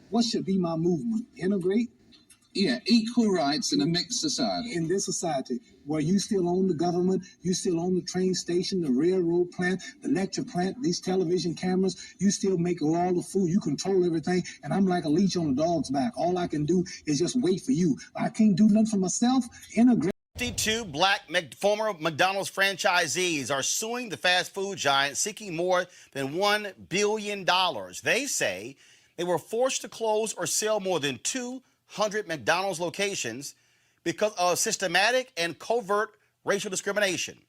What should be my movement? Integrate? Yeah, equal rights in a mixed society. In this society, where you still own the government, you still own the train station, the railroad plant, the lecture plant, these television cameras, you still make all the food, you control everything, and I'm like a leech on a dog's back. All I can do is just wait for you. I can't do nothing for myself. Integrate. 52 black former McDonald's franchisees are suing the fast food giant, seeking more than $1 billion. They say they were forced to close or sell more than 200 McDonald's locations because of systematic and covert racial discrimination.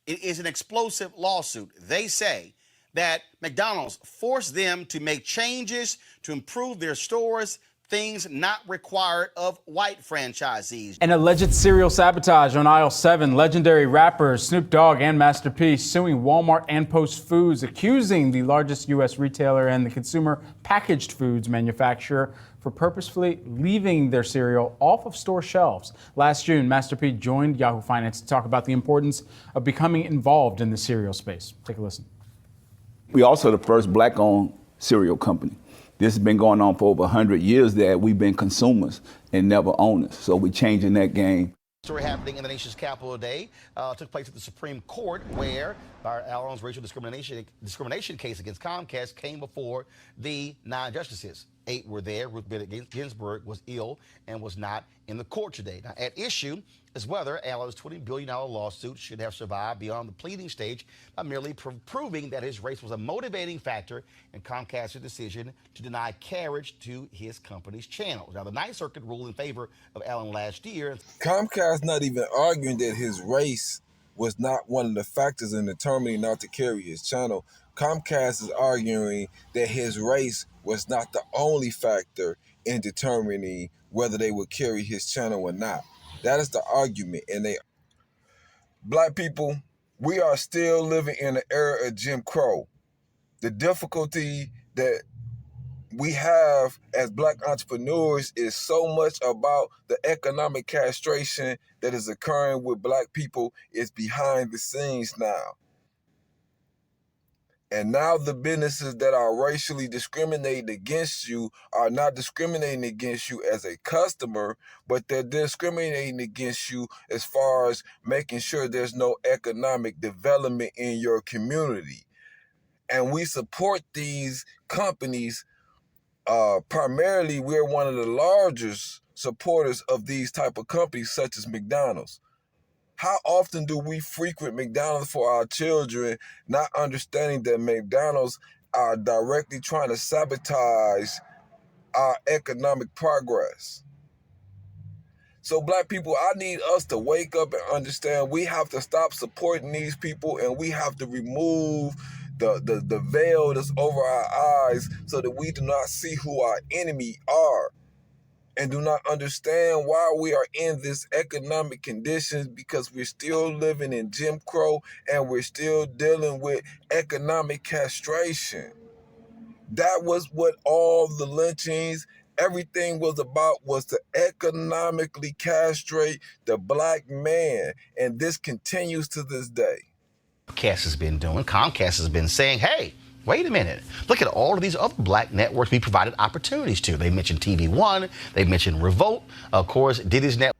It is an explosive lawsuit. They say that McDonald's forced them to make changes to improve their stores, things not required of white franchisees. An alleged serial sabotage on aisle 7. Legendary rappers Snoop Dogg and Master P suing Walmart and Post Foods, accusing the largest U.S. retailer and the consumer packaged foods manufacturer for purposefully leaving their cereal off of store shelves. Last June, Master P joined Yahoo Finance to talk about the importance of becoming involved in the cereal space. Take a listen. We also the first black-owned cereal company. This has been going on for over 100 years that we've been consumers and never owners. So we're changing that game. Story happening in the nation's capital today took place at the Supreme Court, where Byron Allen's racial discrimination case against Comcast came before the 9 justices. 8 were there. Ruth Bader Ginsburg was ill and was not in the court today. Now, at issue is whether Allen's $20 billion lawsuit should have survived beyond the pleading stage by merely proving that his race was a motivating factor in Comcast's decision to deny carriage to his company's channels. Now, the Ninth Circuit ruled in favor of Allen last year. Comcast not even arguing that his race was not one of the factors in determining not to carry his channel. Comcast is arguing that his race was not the only factor in determining whether they would carry his channel or not. That is the argument. And black people, we are still living in an era of Jim Crow. The difficulty that we have as black entrepreneurs is so much about the economic castration that is occurring with black people is behind the scenes now. And now the businesses that are racially discriminating against you are not discriminating against you as a customer, but they're discriminating against you as far as making sure there's no economic development in your community. And we support these companies. Primarily, we're one of the largest supporters of these type of companies, such as McDonald's. How often do we frequent McDonald's for our children, not understanding that McDonald's are directly trying to sabotage our economic progress? So black people, I need us to wake up and understand we have to stop supporting these people, and we have to remove the veil that's over our eyes so that we do not see who our enemy are, and do not understand why we are in this economic conditions, because we're still living in Jim Crow and we're still dealing with economic castration. That was what all the lynchings, everything was about, was to economically castrate the black man. And this continues to this day. Comcast has been doing. Comcast has been saying, hey, wait a minute. Look at all of these other black networks we provided opportunities to. They mentioned TV One. They mentioned Revolt. Of course, Diddy's network.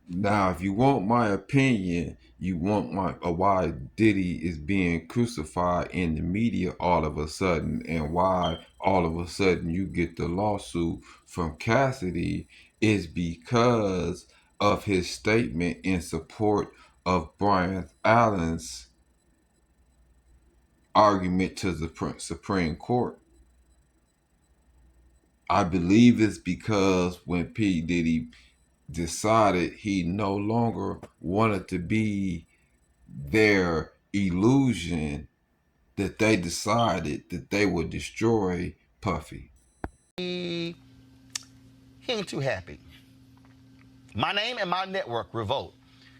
Now, if you want my opinion, you want why Diddy is being crucified in the media all of a sudden, and why all of a sudden you get the lawsuit from Cassidy, is because of his statement in support of Brian Allen's argument to the Supreme Court. I believe it's because when P. Diddy decided he no longer wanted to be their illusion, that they decided that they would destroy Puffy. He ain't too happy. My name and my network, Revolt,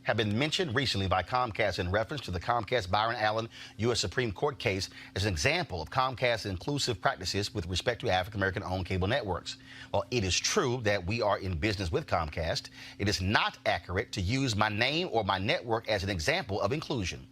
have been mentioned recently by Comcast in reference to the Comcast Byron Allen U.S. Supreme Court case as an example of Comcast's inclusive practices with respect to African-American-owned cable networks. While it is true that we are in business with Comcast, it is not accurate to use my name or my network as an example of inclusion.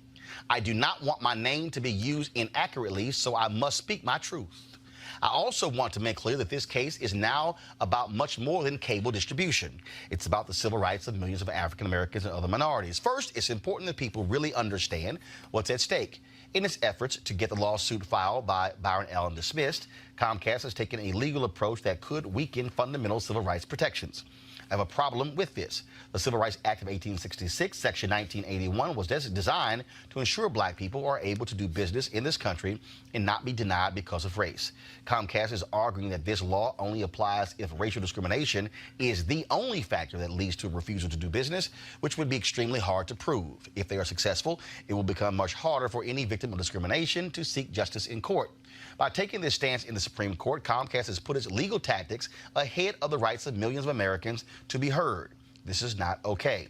I do not want my name to be used inaccurately, so I must speak my truth. I also want to make clear that this case is now about much more than cable distribution. It's about the civil rights of millions of African Americans and other minorities. First, it's important that people really understand what's at stake. In its efforts to get the lawsuit filed by Byron Allen dismissed, Comcast has taken a legal approach that could weaken fundamental civil rights protections. I have a problem with this. The Civil Rights Act of 1866, Section 1981, was designed to ensure black people are able to do business in this country and not be denied because of race. Comcast is arguing that this law only applies if racial discrimination is the only factor that leads to a refusal to do business, which would be extremely hard to prove. If they are successful, it will become much harder for any victim of discrimination to seek justice in court. By taking this stance in the Supreme Court, Comcast has put its legal tactics ahead of the rights of millions of Americans to be heard. This is not okay.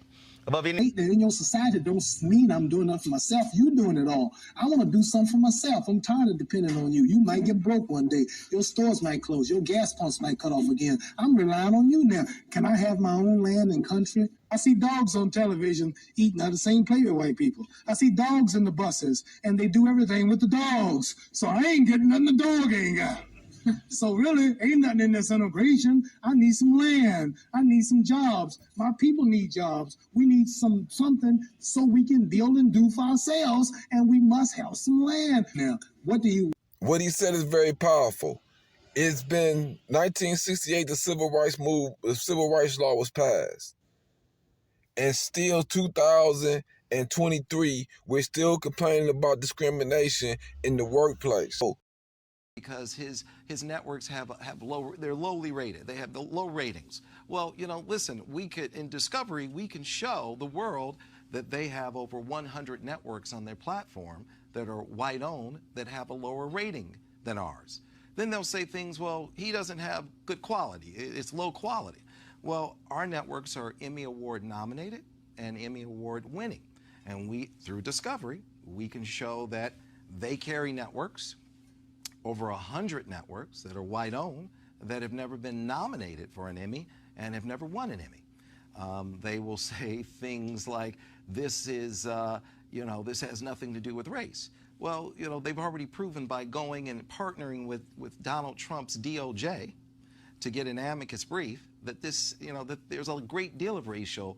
Above any in your society don't mean I'm doing it for myself. You doing it all. I want to do something for myself. I'm tired of depending on you. You might get broke one day. Your stores might close. Your gas pumps might cut off again. I'm relying on you now. Can I have my own land and country? I see dogs on television eating at the same plate with white people. I see dogs in the buses, and they do everything with the dogs. So I ain't getting nothing the dog ain't got. So really, ain't nothing in this integration. I need some land. I need some jobs. My people need jobs. We need something so we can build and do for ourselves, and we must have some land. Now, what he said is very powerful. It's been 1968, the civil rights law was passed. And still 2023, we're still complaining about discrimination in the workplace. Because his networks have they're lowly rated. They have the low ratings. Well, listen, in Discovery, we can show the world that they have over 100 networks on their platform that are white owned that have a lower rating than ours. Then they'll say things, well, he doesn't have good quality. It's low quality. Well, our networks are Emmy Award nominated and Emmy Award winning. And through Discovery, we can show that they carry networks, over 100 networks that are white-owned that have never been nominated for an Emmy and have never won an Emmy. They will say things like, this is, this has nothing to do with race. Well, they've already proven by going and partnering with Donald Trump's DOJ to get an amicus brief that that there's a great deal of racial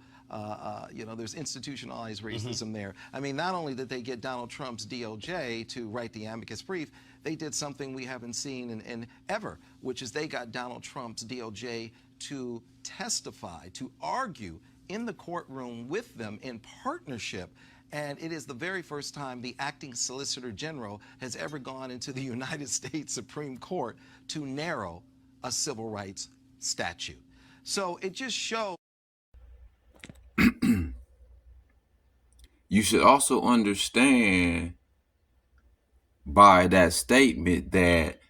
there's institutionalized racism there. I mean, not only did they get Donald Trump's DOJ to write the amicus brief, they did something we haven't seen in ever, which is they got Donald Trump's DOJ to testify, to argue in the courtroom with them in partnership. And it is the very first time the acting Solicitor General has ever gone into the United States Supreme Court to narrow a civil rights statute. So it just shows. You should also understand by that statement that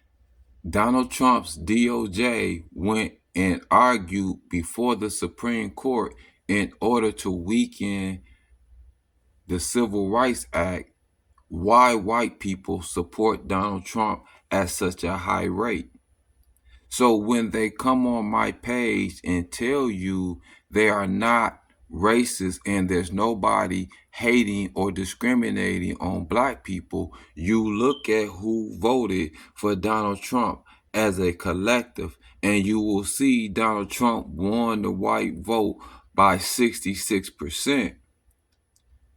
Donald Trump's DOJ went and argued before the Supreme Court in order to weaken the Civil Rights Act, why white people support Donald Trump at such a high rate. So when they come on my page and tell you they are not racist and there's nobody hating or discriminating on black people, you look at who voted for Donald Trump as a collective, and you will see Donald Trump won the white vote by 66%.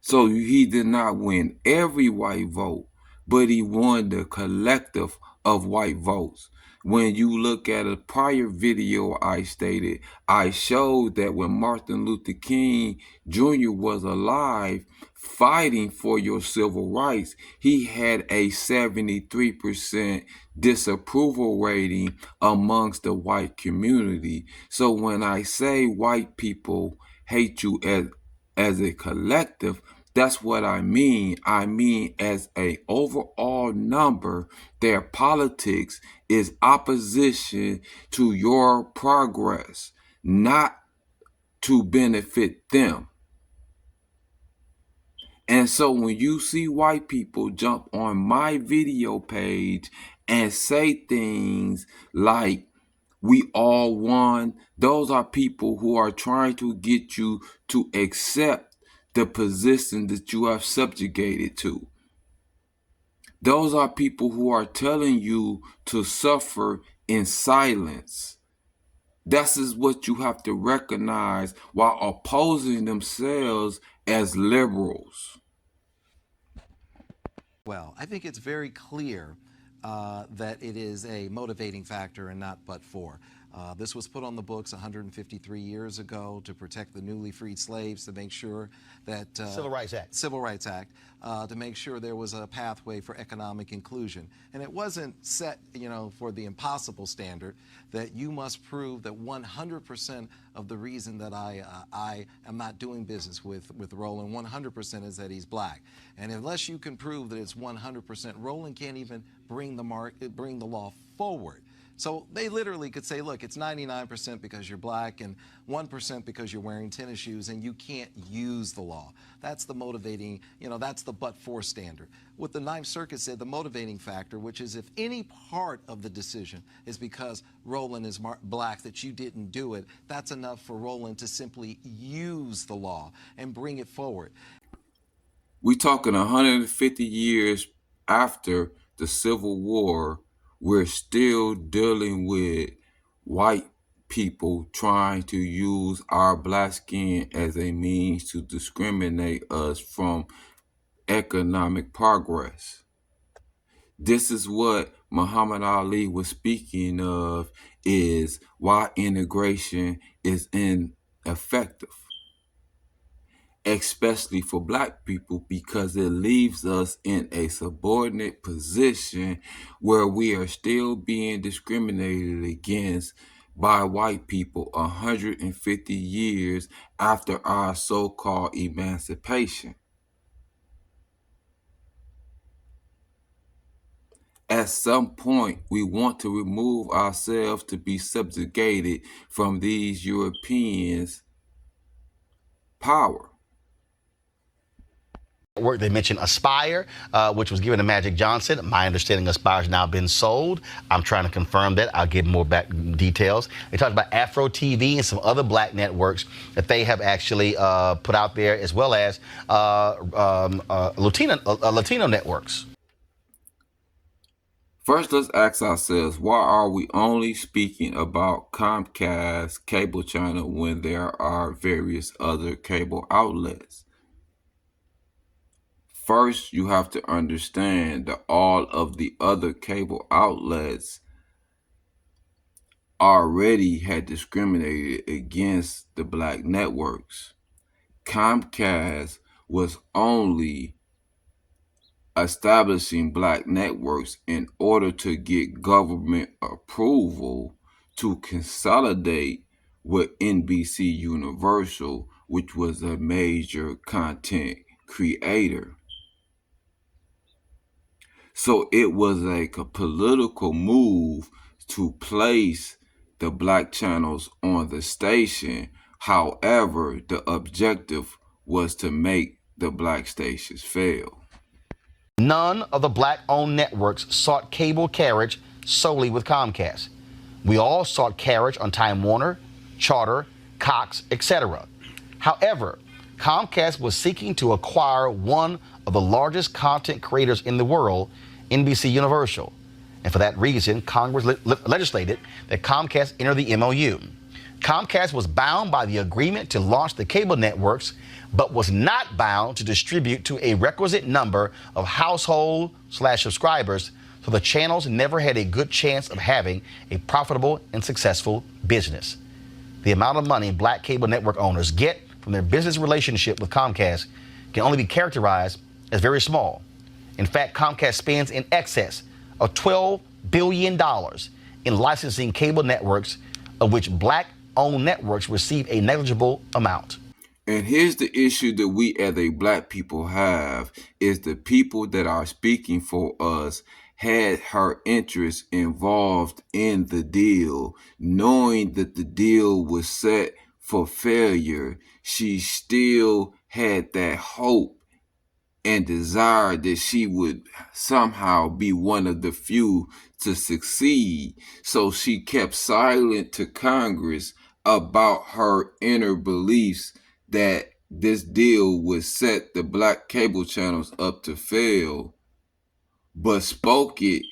So he did not win every white vote, but he won the collective of white votes. When you look at a prior video I stated, I showed that when Martin Luther King Jr. was alive fighting for your civil rights, he had a 73% disapproval rating amongst the white community. So when I say white people hate you as a collective, that's what I mean. I mean, as a overall number, their politics is opposition to your progress, not to benefit them. And so when you see white people jump on my video page and say things like, we all won, those are people who are trying to get you to accept the position that you are subjugated to. Those are people who are telling you to suffer in silence. This is what you have to recognize while opposing themselves as liberals. Well, I think it's very clear that it is a motivating factor and not but for. This was put on the books 153 years ago to protect the newly freed slaves, to make sure that Civil Rights Act. Civil Rights Act, to make sure there was a pathway for economic inclusion. And it wasn't set, for the impossible standard that you must prove that 100% of the reason that I am not doing business with Roland, 100% is that he's black. And unless you can prove that it's 100%, Roland can't even bring the law forward. So they literally could say, look, it's 99% because you're black and 1% because you're wearing tennis shoes, and you can't use the law. That's the motivating, that's the but-for standard. What the Ninth Circuit said, the motivating factor, which is if any part of the decision is because Roland is black, that you didn't do it, that's enough for Roland to simply use the law and bring it forward. We're talking 150 years after the Civil War, we're still dealing with white people trying to use our black skin as a means to discriminate us from economic progress. This is what Muhammad Ali was speaking of, is why integration is ineffective, especially for black people, because it leaves us in a subordinate position where we are still being discriminated against by white people 150 years after our so-called emancipation. At some point, we want to remove ourselves to be subjugated from these Europeans' power. Work, they mentioned Aspire, which was given to Magic Johnson. My understanding, Aspire's now been sold. I'm trying to confirm that. I'll give more back details. They talked about Afro TV and some other black networks that they have actually put out there, as well as Latino networks. First, let's ask ourselves, why are we only speaking about Comcast cable channel when there are various other cable outlets? First, you have to understand that all of the other cable outlets already had discriminated against the black networks. Comcast was only establishing black networks in order to get government approval to consolidate with NBC Universal, which was a major content creator. So it was a political move to place the black channels on the station. However, the objective was to make the black stations fail. None of the black-owned networks sought cable carriage solely with Comcast. We all sought carriage on Time Warner, Charter, Cox, etc. However, Comcast was seeking to acquire one of the largest content creators in the world, NBC Universal. And for that reason, Congress legislated that Comcast enter the MOU. Comcast was bound by the agreement to launch the cable networks, but was not bound to distribute to a requisite number of household/subscribers, so the channels never had a good chance of having a profitable and successful business. The amount of money black cable network owners get from their business relationship with Comcast can only be characterized as very small. In fact, Comcast spends in excess of $12 billion in licensing cable networks, of which black-owned networks receive a negligible amount. And here's the issue that we as a black people have, is the people that are speaking for us had her interest involved in the deal. Knowing that the deal was set for failure, she still had that hope and desire that she would somehow be one of the few to succeed. So she kept silent to Congress about her inner beliefs that this deal would set the black cable channels up to fail. but spoke it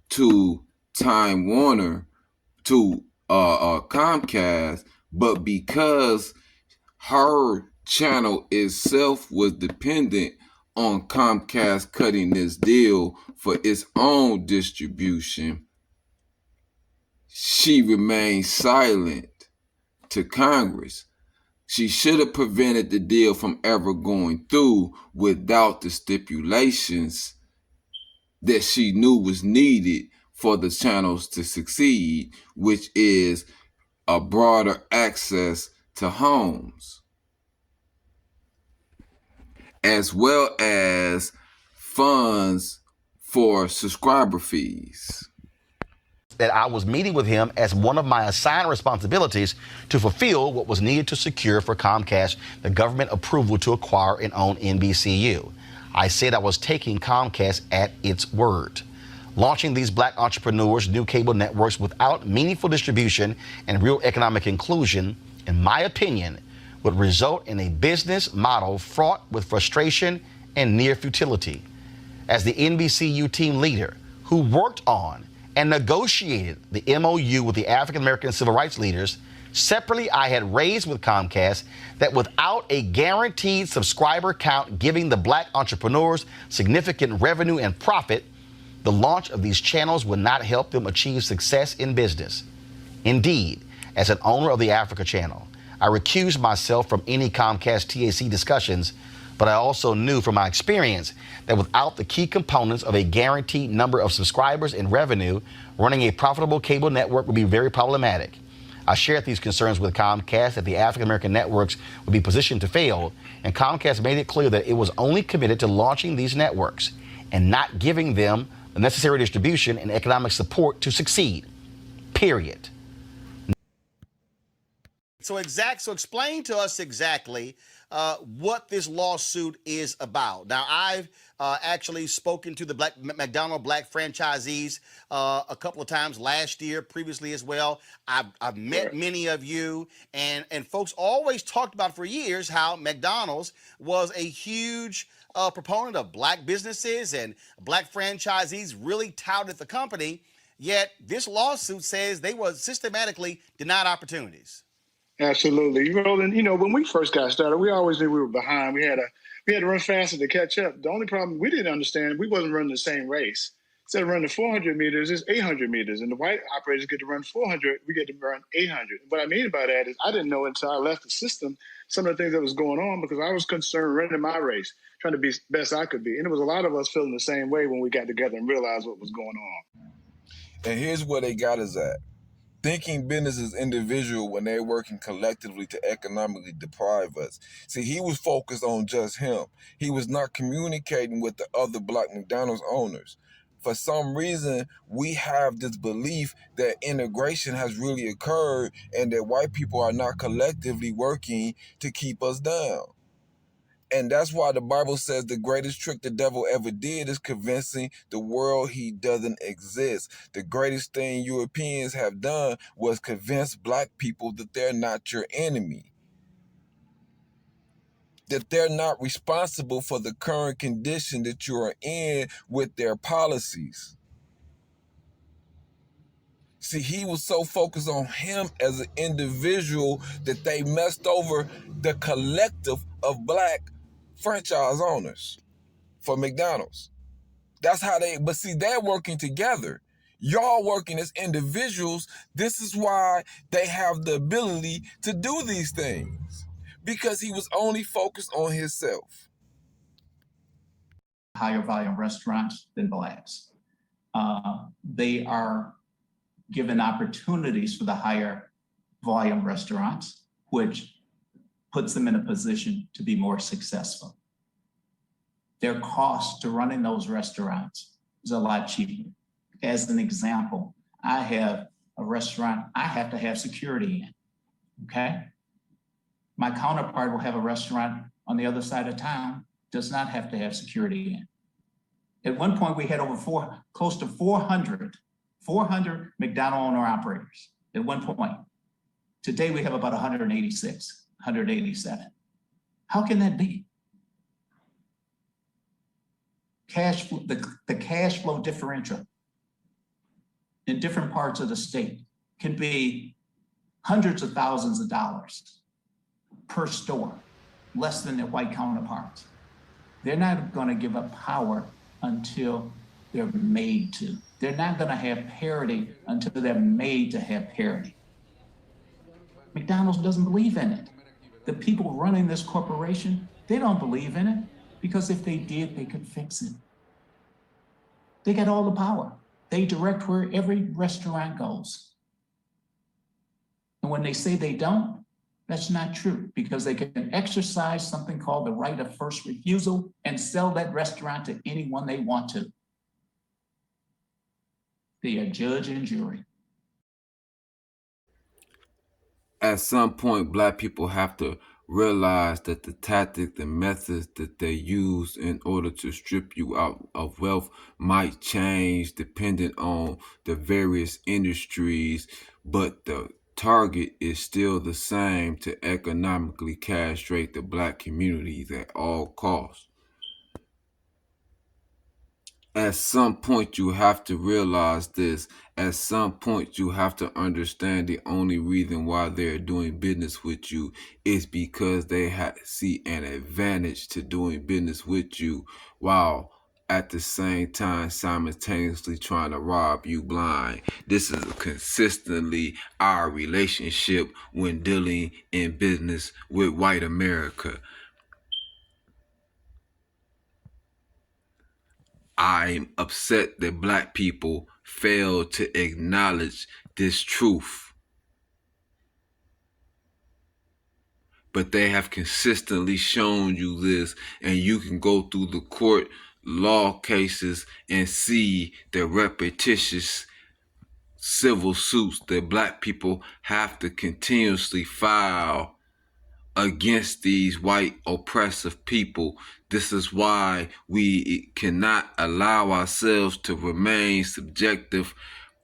to Time Warner, to Comcast, but because her channel itself was dependent on Comcast cutting this deal for its own distribution, she remained silent to Congress. She should have prevented the deal from ever going through without the stipulations that she knew was needed for the channels to succeed, which is a broader access to homes, as well as funds for subscriber fees. That I was meeting with him as one of my assigned responsibilities to fulfill what was needed to secure for Comcast the government approval to acquire and own NBCU. I said I was taking Comcast at its word. Launching these black entrepreneurs' new cable networks without meaningful distribution and real economic inclusion, in my opinion, would result in a business model fraught with frustration and near futility. As the NBCU team leader who worked on and negotiated the MOU with the African American civil rights leaders, separately I had raised with Comcast that without a guaranteed subscriber count giving the black entrepreneurs significant revenue and profit, the launch of these channels would not help them achieve success in business. Indeed, as an owner of the Africa channel, I recused myself from any Comcast TAC discussions, but I also knew from my experience that without the key components of a guaranteed number of subscribers and revenue, running a profitable cable network would be very problematic. I shared these concerns with Comcast that the African American networks would be positioned to fail, and Comcast made it clear that it was only committed to launching these networks and not giving them the necessary distribution and economic support to succeed. Period. So explain to us exactly what this lawsuit is about. Now, I've actually spoken to the McDonald's black franchisees a couple of times last year, previously as well. I've met many of you, and folks always talked about for years how McDonald's was a huge proponent of black businesses and black franchisees really touted the company, yet this lawsuit says they were systematically denied opportunities. Absolutely. And when we first got started, we always knew we were behind. We had to run faster to catch up. The only problem we didn't understand, we wasn't running the same race. Instead of running 400 meters, it's 800 meters. And the white operators get to run 400, we get to run 800. What I mean by that is I didn't know until I left the system some of the things that was going on because I was concerned running my race, trying to be best I could be. And there was a lot of us feeling the same way when we got together and realized what was going on. And here's where they got us at. Thinking business as individual when they're working collectively to economically deprive us. See, he was focused on just him. He was not communicating with the other black McDonald's owners. For some reason, we have this belief that integration has really occurred and that white people are not collectively working to keep us down. And that's why the Bible says the greatest trick the devil ever did is convincing the world he doesn't exist. The greatest thing Europeans have done was convince black people that they're not your enemy, that they're not responsible for the current condition that you are in with their policies. See, he was so focused on him as an individual that they messed over the collective of black franchise owners for McDonald's. That's how but see, they're working together. Y'all working as individuals. This is why they have the ability to do these things, because he was only focused on himself. Higher volume restaurants than blacks. They are given opportunities for the higher volume restaurants, which puts them in a position to be more successful. Their cost to running those restaurants is a lot cheaper. As an example, I have a restaurant, I have to have security in, okay? My counterpart will have a restaurant on the other side of town, does not have to have security in. At one point, we had close to 400 McDonald's owner operators at one point. Today, we have about 186, 187. How can that be? the cash flow differential in different parts of the state can be hundreds of thousands of dollars per store, less than their white counterparts. They're not going to give up power until they're made to. They're not going to have parity until they're made to have parity. McDonald's doesn't believe in it. The people running this corporation, they don't believe in it, because if they did, they could fix it. They got all the power. They direct where every restaurant goes. And when they say they don't, that's not true, because they can exercise something called the right of first refusal and sell that restaurant to anyone they want to. They are judge and jury. At some point, black people have to realize that the tactics and methods that they use in order to strip you out of wealth might change depending on the various industries, but the target is still the same: to economically castrate the black communities at all costs. At some point, you have to realize this. At some point, you have to understand the only reason why they're doing business with you is because they see an advantage to doing business with you, while at the same time simultaneously trying to rob you blind. This is consistently our relationship when dealing in business with white America. I'm upset that black people fail to acknowledge this truth. But they have consistently shown you this, and you can go through the court law cases and see the repetitious civil suits that black people have to continuously file against these white oppressive people. This is why we cannot allow ourselves to remain subjective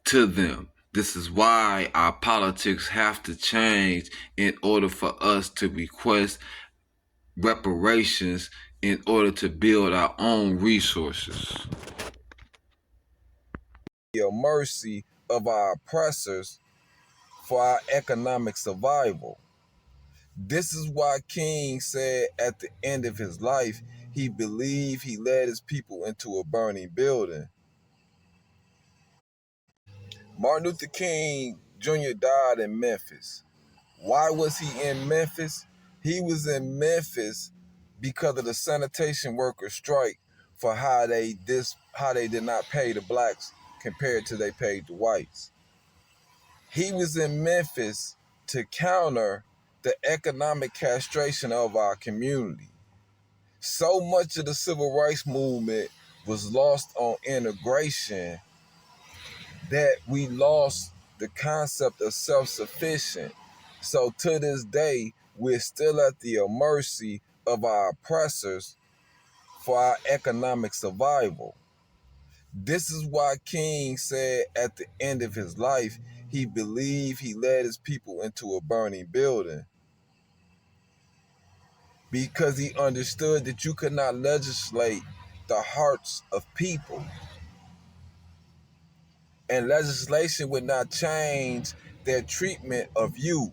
to them. This is why our politics have to change in order for us to request reparations in order to build our own resources. The mercy of our oppressors for our economic survival. This is why King said at the end of his life, he believed he led his people into a burning building. Martin Luther King Jr. died in Memphis. Why was he in Memphis? He was in Memphis because of the sanitation workers' strike for how they did not pay the blacks compared to they paid the whites. He was in Memphis to counter the economic castration of our community. So much of the civil rights movement was lost on integration that we lost the concept of self-sufficient. So to this day, we're still at the mercy of our oppressors for our economic survival. This is why King said at the end of his life, he believed he led his people into a burning building, because he understood that you could not legislate the hearts of people. And legislation would not change their treatment of you.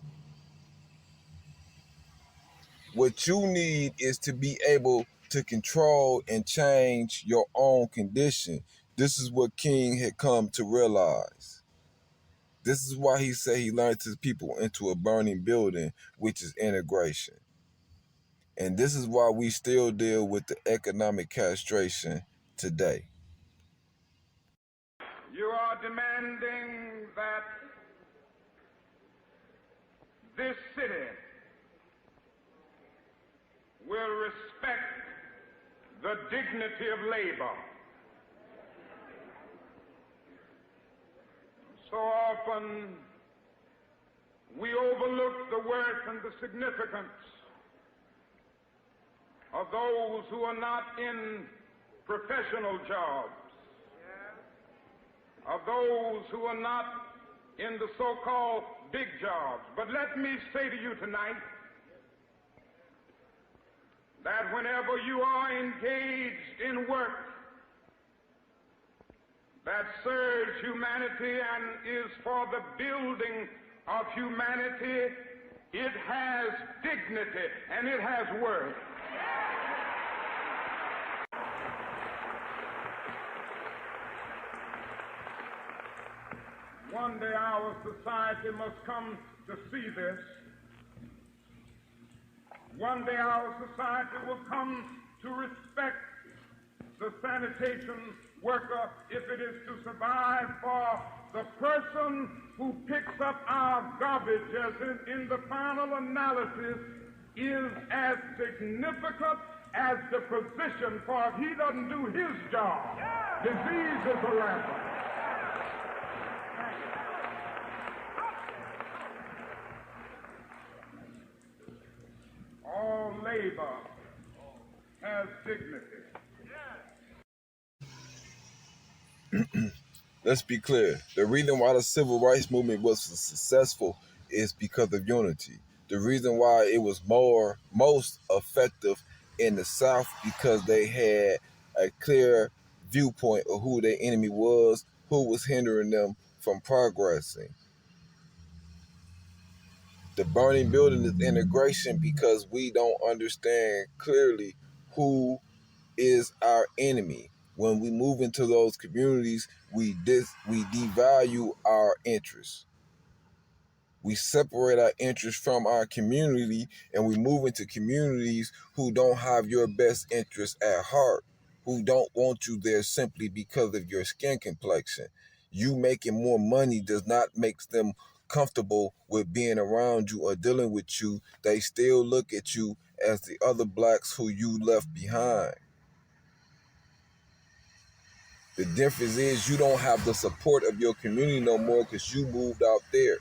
What you need is to be able to control and change your own condition. This is what King had come to realize. This is why he said he learned his people into a burning building, which is integration. And this is why we still deal with the economic castration today. You are demanding that this city will respect the dignity of labor. So often we overlook the worth and the significance of those who are not in professional jobs, of those who are not in the so-called big jobs. But let me say to you tonight that whenever you are engaged in work that serves humanity and is for the building of humanity. It has dignity and it has worth. One day our society must come to see this. One day our society will come to respect the sanitation worker if it is to survive, for the person who picks up our garbage as in the final analysis is as significant as the physician, for if he doesn't do his job, disease is rampant. All labor has dignity. Let's be clear. The reason why the civil rights movement was successful is because of unity. The reason why it was most effective in the South because they had a clear viewpoint of who their enemy was, who was hindering them from progressing. The burning building is integration because we don't understand clearly who is our enemy. When we move into those communities, we devalue our interests. We separate our interests from our community and we move into communities who don't have your best interests at heart, who don't want you there simply because of your skin complexion. You making more money does not make them comfortable with being around you or dealing with you. They still look at you as the other blacks who you left behind. The difference is you don't have the support of your community no more because you moved out there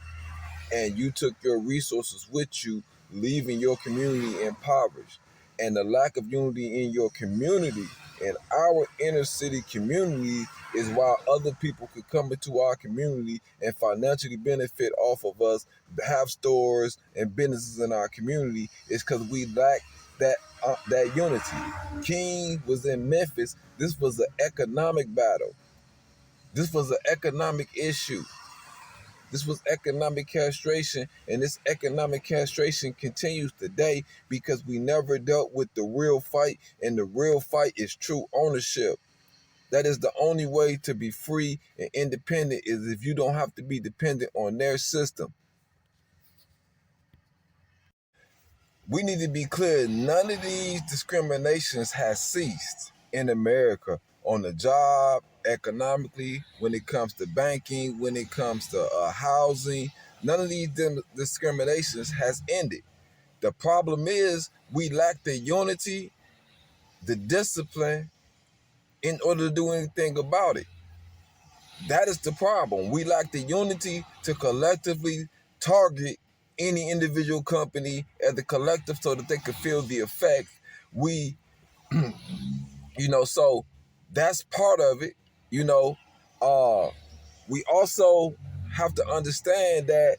and you took your resources with you, leaving your community impoverished. And the lack of unity in your community, in our inner city community, is why other people could come into our community and financially benefit off of us, have stores and businesses in our community, is because we lack that unity. King was in Memphis. This was an economic battle. This was an economic issue. This was economic castration, and this economic castration continues today because we never dealt with the real fight, and the real fight is true ownership. That is the only way to be free and independent, is if you don't have to be dependent on their system. We need to be clear, none of these discriminations has ceased in America on the job, economically, when it comes to banking, when it comes to housing. None of these discriminations has ended. The problem is we lack the unity, the discipline in order to do anything about it. That is the problem. We lack the unity to collectively target any individual company as a collective so that they could feel the effect. So that's part of it. We also have to understand that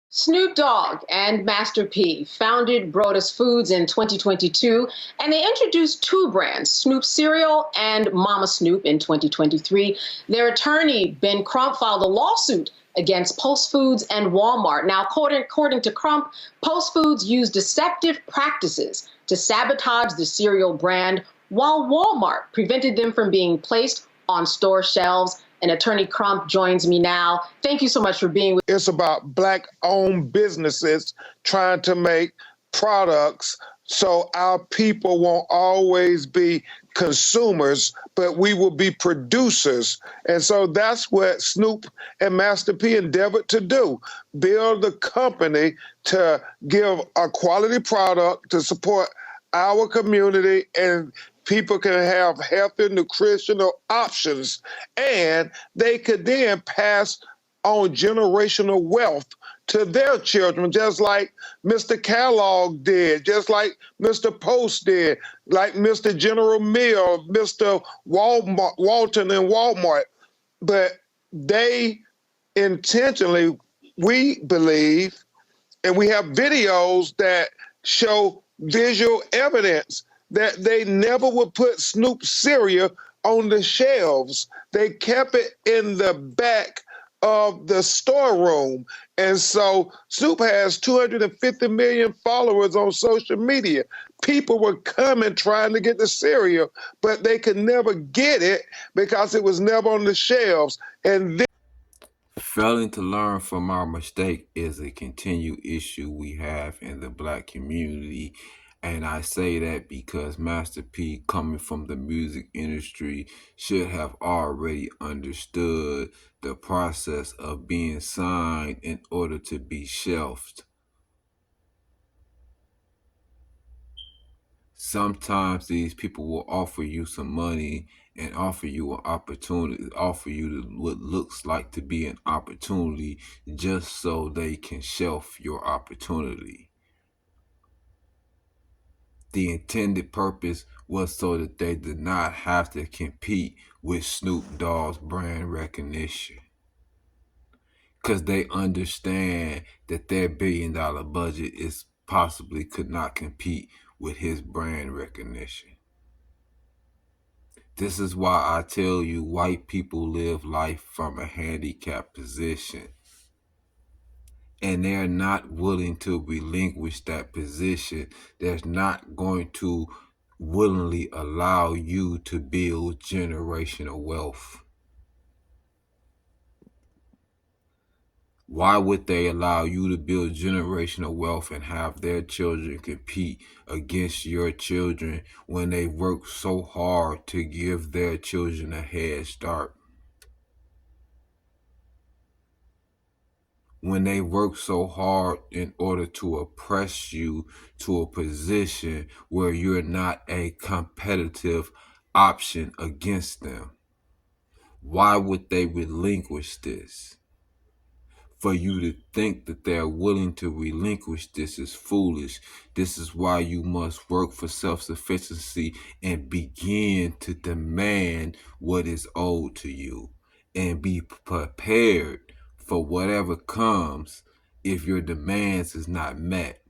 Snoop Dogg and Master P founded Brodus Foods in 2022, and they introduced two brands, Snoop Cereal and Mama Snoop, in 2023. Their attorney, Ben Crump, filed a lawsuit against Post Foods and Wal-Mart. Now, according to Crump, Post Foods used deceptive practices to sabotage the cereal brand, while Walmart prevented them from being placed on store shelves. And Attorney Crump joins me now. Thank you so much for being with us. It's about Black-owned businesses trying to make products so our people won't always be consumers, but we will be producers. And so that's what Snoop and Master P endeavored to do, build a company to give a quality product to support our community, and people can have healthy nutritional options, and they could then pass on generational wealth to their children, just like Mr. Kellogg did, just like Mr. Post did, like Mr. General Mills, Mr. Walton and Walmart. But they intentionally, we believe, and we have videos that show visual evidence that they never would put Snoop cereal on the shelves. They kept it in the back of the storeroom. And so Snoop has 250 million followers on social media. People were coming trying to get the cereal, but they could never get it because it was never on the shelves. And then Failing to learn from our mistake is a continued issue we have in the black community. And I say that because Master P, coming from the music industry, should have already understood the process of being signed in order to be shelved. Sometimes these people will offer you some money and offer you an opportunity, offer you what looks like to be an opportunity just so they can shelf your opportunity. The intended purpose was so that they did not have to compete with Snoop Dogg's brand recognition. Because they understand that their $1 billion budget is possibly could not compete with his brand recognition. This is why I tell you white people live life from a handicapped position. And they're not willing to relinquish that position. They're not going to willingly allow you to build generational wealth. Why would they allow you to build generational wealth and have their children compete against your children when they work so hard to give their children a head start? When they work so hard in order to oppress you to a position where you're not a competitive option against them? Why would they relinquish this? For you to think that they're willing to relinquish this is foolish. This is why you must work for self-sufficiency and begin to demand what is owed to you and be prepared for whatever comes if your demands is not met.